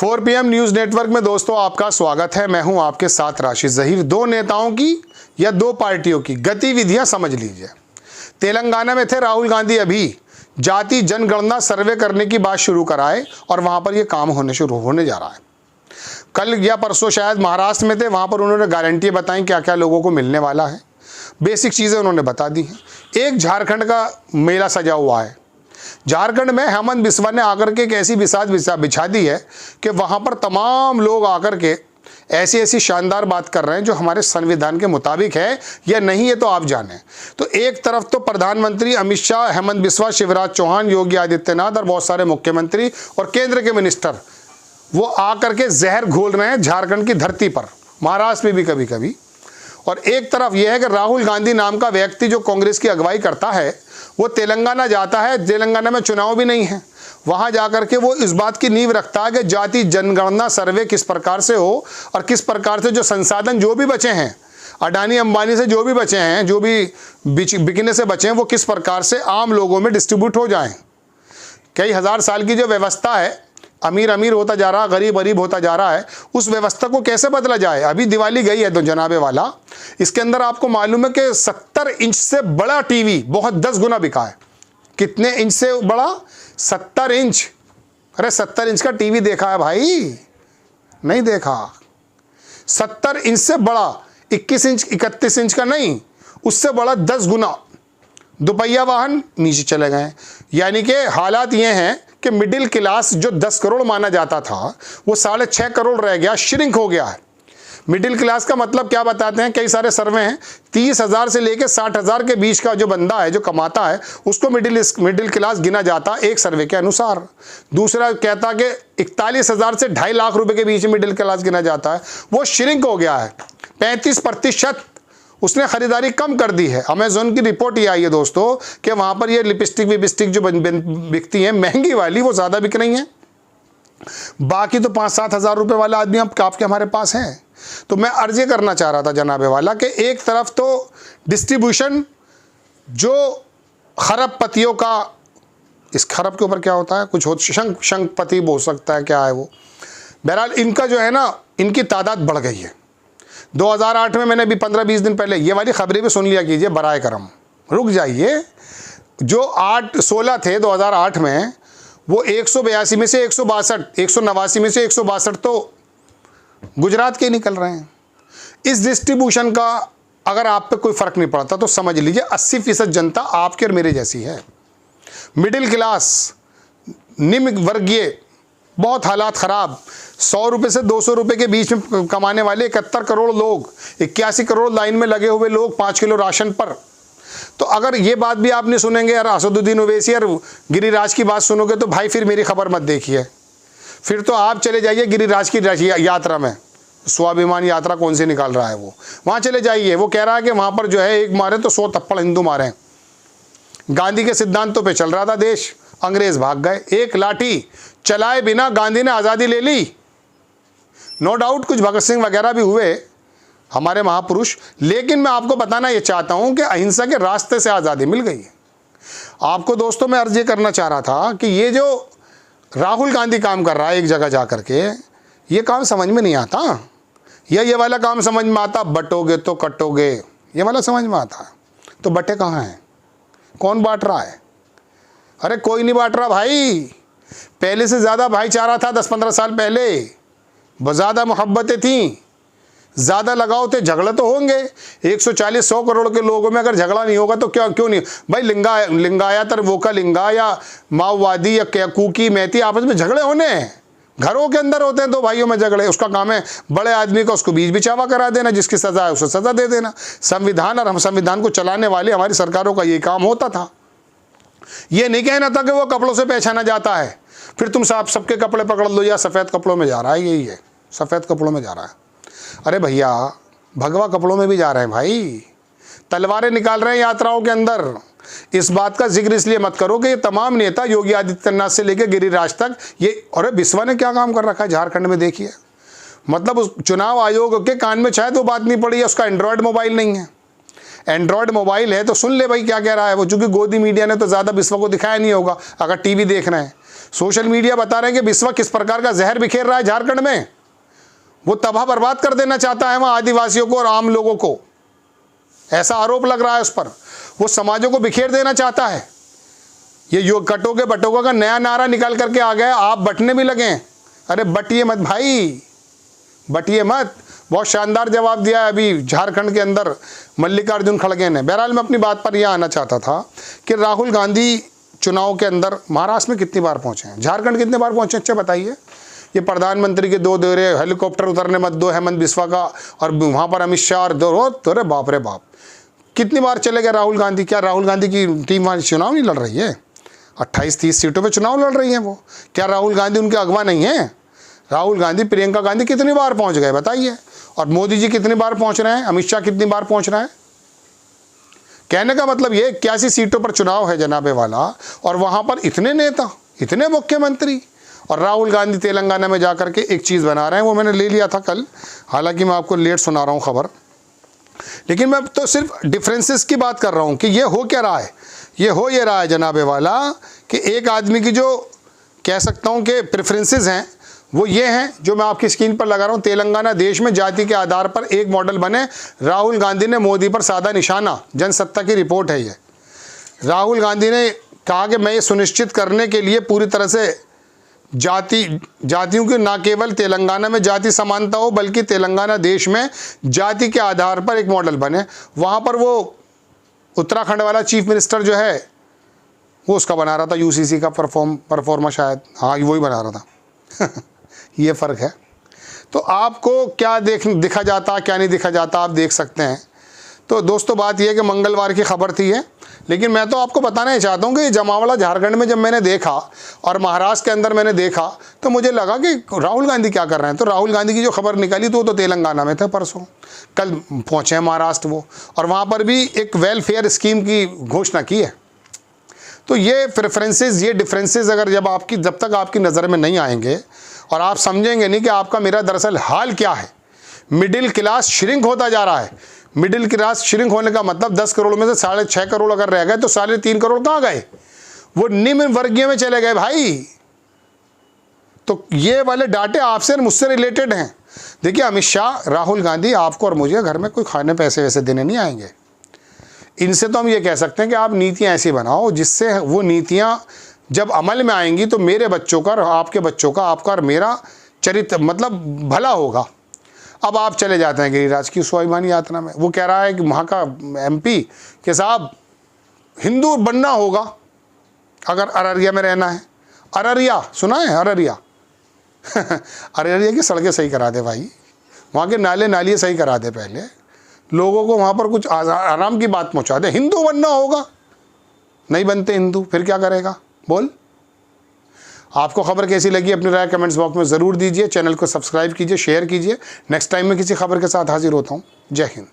4 PM news network में दोस्तों आपका स्वागत है। मैं हूं आपके साथ राशिद ज़हीर। दो नेताओं की या दो पार्टियों की गतिविधियां समझ लीजिए। तेलंगाना में थे राहुल गांधी, अभी जाति जनगणना सर्वे करने की बात शुरू कराए और वहां पर यह काम होने जा रहा है। कल या परसों शायद महाराष्ट्र में थे, वहां पर उन्होंने गारंटी बताई क्या क्या लोगों को मिलने वाला है। बेसिक चीज़ें उन्होंने बता दी हैं। एक झारखंड का मेला सजा हुआ है। झारखंड में हेमंत बिस्वा ने आकर के एक ऐसी बिसात बिछा दी है कि वहाँ पर तमाम लोग आकर के ऐसी ऐसी शानदार बात कर रहे हैं जो हमारे संविधान के मुताबिक है या नहीं है तो आप जानें। तो एक तरफ तो प्रधानमंत्री अमित शाह, हेमंत बिस्वा, शिवराज चौहान, योगी आदित्यनाथ और बहुत सारे मुख्यमंत्री और केंद्र के मिनिस्टर वो आकर के जहर घोल रहे हैं झारखंड की धरती पर, महाराष्ट्र में भी कभी कभी। और एक तरफ यह है कि राहुल गांधी नाम का व्यक्ति जो कांग्रेस की अगुवाई करता है वो तेलंगाना जाता है। तेलंगाना में चुनाव भी नहीं है, वहां जाकर के वो इस बात की नींव रखता है कि जाति जनगणना सर्वे किस प्रकार से हो और किस प्रकार से जो संसाधन जो भी बचे हैं, अडानी अंबानी से जो भी बचे हैं, जो भी बिकने से बचे हैं, वो किस प्रकार से आम लोगों में डिस्ट्रीब्यूट हो जाएं। कई हजार साल की जो व्यवस्था है, अमीर अमीर होता जा रहा, गरीब गरीब होता जा रहा है, उस व्यवस्था को कैसे बदला जाए। अभी दिवाली गई है तो जनाबे वाला, इसके अंदर आपको मालूम है कि 70 इंच से बड़ा टीवी बहुत 10 गुना बिका है। कितने इंच से बड़ा? 70 इंच। अरे 70 इंच का टीवी देखा है भाई? नहीं देखा। 70 इंच से बड़ा, 21 इंच 31 इंच का नहीं, उससे बड़ा 10 गुना। दोपहिया वाहन नीचे चले गए। यानी कि हालात ये हैं कि मिडिल क्लास जो 10 करोड़ माना जाता था वो 6.5 करोड़ रह गया, श्रिंक हो गया है। मिडिल क्लास का मतलब क्या बताते हैं, कई सारे सर्वे हैं, 30,000 से लेकर 60,000 के बीच का जो बंदा है जो कमाता है उसको मिडिल क्लास गिना जाता है एक सर्वे के अनुसार। दूसरा कहता कि 41,000 से 2.5 लाख रुपए के बीच में मिडिल क्लास गिना जाता है, वो श्रिंक हो गया है। 35% उसने खरीदारी कम कर दी है। अमेजोन की रिपोर्ट ये आई है दोस्तों कि वहाँ पर ये लिपस्टिक विपस्टिक जो बिकती हैं महंगी वाली, वो ज़्यादा बिक रही हैं। बाकी तो 5-7 हज़ार रुपये वाला आदमी आपके हमारे पास है। तो मैं अर्ज़ी करना चाह रहा था जनाबे वाला कि एक तरफ तो डिस्ट्रीब्यूशन जो खरबपतियों का, इस खरब के ऊपर क्या होता है, कुछ हो शंखपति हो सकता है, क्या है वो, बहरहाल इनका जो है ना, इनकी तादाद बढ़ गई है। 2008 में मैंने अभी 15-20 दिन पहले ये वाली खबरें भी सुन लिया कीजिए, बराए करम रुक जाइए। जो 16 थे 2008 में, वो 182 में से 162, 189 में से 162 तो गुजरात के निकल रहे हैं। इस डिस्ट्रीब्यूशन का अगर आप पे कोई फ़र्क नहीं पड़ता तो समझ लीजिए 80% जनता आपके और मेरे जैसी है। मिडिल क्लास, निम्न वर्गीय, बहुत हालात ख़राब, 100 रुपये से 200 रुपये के बीच में कमाने वाले 71 करोड़ लोग, 81 करोड़ लाइन में लगे हुए लोग 5 किलो राशन पर। तो अगर ये बात भी आपने सुनेंगे यार असदुद्दीन ओवैसी और गिरिराज की बात सुनोगे तो भाई फिर मेरी खबर मत देखिए, फिर तो आप चले जाइए गिरिराज की यात्रा में। स्वाभिमान यात्रा कौन सी निकाल रहा है वो, वहाँ चले जाइए। वो कह रहा है कि वहाँ पर जो है एक मारे तो 100 थप्पड़ हिंदू मारे। गांधी के सिद्धांतों पर चल रहा था देश, अंग्रेज भाग गए। एक लाठी चलाए बिना गांधी ने आज़ादी ले ली। नो डाउट कुछ भगत सिंह वगैरह भी हुए हमारे महापुरुष, लेकिन मैं आपको बताना ये चाहता हूं कि अहिंसा के रास्ते से आज़ादी मिल गई है आपको। दोस्तों मैं अर्ज ये करना चाह रहा था कि ये जो राहुल गांधी काम कर रहा है एक जगह जा कर के, ये काम समझ में नहीं आता। या ये वाला काम समझ में आता, बटोगे तो कटोगे, ये वाला समझ में आता। तो बटे कहाँ हैं, कौन बांट रहा है? अरे कोई नहीं बांट रहा भाई। पहले से ज़्यादा भाईचारा था 10-15 साल पहले, ज़्यादा मोहब्बतें थीं, ज़्यादा लगाव थे। झगड़े तो होंगे, 140-100 करोड़ के लोगों में अगर झगड़ा नहीं होगा तो क्यों नहीं भाई। लिंगायत और वोका लिंगा या माओवादी या कुकी मैती आपस में झगड़े होने हैं, घरों के अंदर होते हैं दो भाइयों में झगड़े। उसका काम है बड़े आदमी को उसको बीच बिचावा करा देना, जिसकी सज़ा है उसे सज़ा दे देना। संविधान और हम संविधान को चलाने वाली हमारी सरकारों का यही काम होता था। ये नहीं कहना था कि वो कपड़ों से पहचाना जाता है, फिर तुम सबके कपड़े पकड़ लो या सफ़ेद कपड़ों में जा रहा है, यही है सफ़ेद कपड़ों में जा रहा है। अरे भैया भगवा कपड़ों में भी जा रहे हैं भाई, तलवारें निकाल रहे हैं यात्राओं के अंदर। इस बात का जिक्र इसलिए मत करो कि ये तमाम नेता योगी आदित्यनाथ से लेकर गिरिराज तक ये, अरे बिस्वा ने क्या काम कर रखा है झारखंड में देखिए। मतलब उस चुनाव आयोग के कान में शायद वो बात नहीं पड़ी है, उसका एंड्रॉयड मोबाइल नहीं है। एंड्रॉयड मोबाइल है तो सुन ले भाई क्या कह रहा है वो, चूंकि गोदी मीडिया ने तो ज़्यादा बिस्वा को दिखाया नहीं होगा अगर टीवी देख रहे हैं। सोशल मीडिया बता रहे हैं कि बिस्वा किस प्रकार का जहर बिखेर रहा है झारखंड में, वो तबाह बर्बाद कर देना चाहता है वहाँ आदिवासियों को और आम लोगों को, ऐसा आरोप लग रहा है उस पर। वो समाजों को बिखेर देना चाहता है। ये यो कटोगे बटोगा का नया नारा निकाल करके आ गया, आप बटने भी लगे। अरे बटिए मत भाई, बटिए मत। बहुत शानदार जवाब दिया है अभी झारखंड के अंदर मल्लिकार्जुन खड़गे ने। बहरहाल मैं अपनी बात पर यह आना चाहता था कि राहुल गांधी चुनाव के अंदर महाराष्ट्र में कितनी बार पहुंचे हैं, झारखंड कितने बार पहुंचे, अच्छा बताइए। ये प्रधानमंत्री के 2 दौरे, हेलीकॉप्टर उतरने मत दो हेमंत बिस्वा का, और वहाँ पर अमित शाह और 2 अरे बाप रे बाप, कितनी बार चले गए राहुल गांधी। क्या राहुल गांधी की टीम वहाँ चुनाव नहीं लड़ रही है? 28-30 सीटों पे चुनाव लड़ रही हैं वो। क्या राहुल गांधी उनके अगवा नहीं है? राहुल गांधी, प्रियंका गांधी कितनी बार पहुंच गए बताइए। और मोदी जी कितनी बार पहुंच रहे हैं, अमित शाह कितनी बार पहुंच रहे हैं। कहने का मतलब ये 81 सीटों पर चुनाव है जनाबे वाला, और वहां पर इतने नेता, इतने मुख्यमंत्री, और राहुल गांधी तेलंगाना में जाकर के एक चीज़ बना रहे हैं। वो मैंने ले लिया था कल, हालांकि मैं आपको लेट सुना रहा हूँ खबर, लेकिन मैं तो सिर्फ डिफरेंसेस की बात कर रहा हूँ कि ये हो क्या रहा है। ये हो ये रहा है जनाबे वाला कि एक आदमी की जो कह सकता हूँ कि प्रेफरेंसेस हैं वो ये हैं जो मैं आपकी स्क्रीन पर लगा रहा हूँ। तेलंगाना देश में जाति के आधार पर एक मॉडल बने, राहुल गांधी ने मोदी पर साधा निशाना। जनसत्ता की रिपोर्ट है ये। राहुल गांधी ने कहा कि मैं ये सुनिश्चित करने के लिए पूरी तरह से जातियों की न केवल तेलंगाना में जाति समानता हो, बल्कि तेलंगाना देश में जाति के आधार पर एक मॉडल बने। वहाँ पर वो उत्तराखंड वाला चीफ मिनिस्टर जो है वो उसका बना रहा था, यूसीसी का परफॉर्मा शायद, हाँ वही बना रहा था। ये फ़र्क है। तो आपको क्या दिखा जाता क्या नहीं दिखा जाता आप देख सकते हैं। तो दोस्तों बात यह है कि मंगलवार की खबर थी ये, लेकिन मैं तो आपको बताना ही चाहता हूँ कि जमावड़ा झारखंड में जब मैंने देखा और महाराष्ट्र के अंदर मैंने देखा तो मुझे लगा कि राहुल गांधी क्या कर रहे हैं। तो राहुल गांधी की जो खबर निकाली तो वो तो तेलंगाना में थे, परसों कल पहुँचे हैं महाराष्ट्र वो, और वहाँ पर भी एक वेलफेयर स्कीम की घोषणा की है। तो ये प्रेफरेंसेस, ये डिफरेंसेस अगर जब तक आपकी नज़र में नहीं आएंगे और आप समझेंगे नहीं कि आपका मेरा दरअसल हाल क्या है। मिडिल क्लास श्रिंक होता जा रहा है। मिडिल क्लास श्रिंक होने का मतलब 10 करोड़ में से 6.5 करोड़ अगर रह गए तो 3.5 करोड़ कहाँ गए? वो निम्न वर्गीय में चले गए भाई। तो ये वाले डाटे आपसे और मुझसे रिलेटेड हैं। देखिए अमित शाह, राहुल गांधी, आपको और मुझे घर में कोई खाने पैसे वैसे देने नहीं आएंगे। इनसे तो हम ये कह सकते हैं कि आप नीतियाँ ऐसी बनाओ जिससे वो नीतियाँ जब अमल में आएंगी तो मेरे बच्चों का और आपके बच्चों का, आपका और मेरा चरित्र मतलब भला होगा। अब आप चले जाते हैं गिरिराज की स्वाभिमान यात्रा में, वो कह रहा है कि वहाँ का MP के साहब हिंदू बनना होगा अगर अररिया में रहना है। अररिया सुना है? अररिया अररिया की सड़कें सही करा दे भाई, वहाँ के नाले नालिए सही करा दे, पहले लोगों को वहाँ पर कुछ आराम की बात पहुँचा दे। हिंदू बनना होगा, नहीं बनते हिंदू, फिर क्या करेगा बोल। आपको खबर कैसी लगी अपनी राय कमेंट्स बॉक्स में ज़रूर दीजिए। चैनल को सब्सक्राइब कीजिए, शेयर कीजिए। नेक्स्ट टाइम में किसी खबर के साथ हाजिर होता हूँ। जय हिंद।